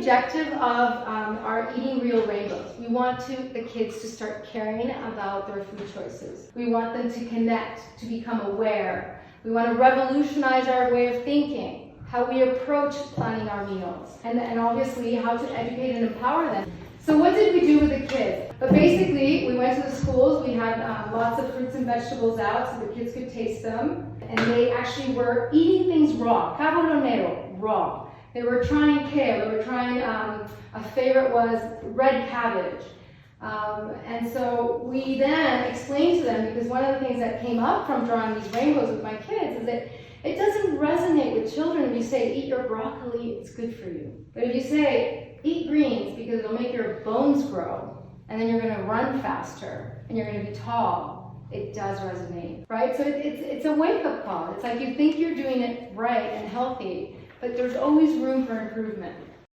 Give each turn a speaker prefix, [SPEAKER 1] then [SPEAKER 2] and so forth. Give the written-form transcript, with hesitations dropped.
[SPEAKER 1] objective of our Eating Real Rainbows. We want the kids to start caring about their food choices. We want them to connect, to become aware. We want to revolutionize our way of thinking, how we approach planning our meals, and obviously how to educate and empower them. So what did we do with the kids? But basically, we went to the schools, we had lots of fruits and vegetables out so the kids could taste them. And they actually were eating things raw, carbonero, raw. They were trying kale, they were trying, a favorite was red cabbage. And so we then explained to them, because one of the things that came up from drawing these rainbows with my kids is that it doesn't resonate with children if you say, eat your broccoli, it's good for you. But if you say, eat greens because it'll make your bones grow, and then you're gonna run faster, and you're gonna be tall, it does resonate, right? So it's a wake-up call. It's like you think you're doing it right and healthy, but there's always room for improvement.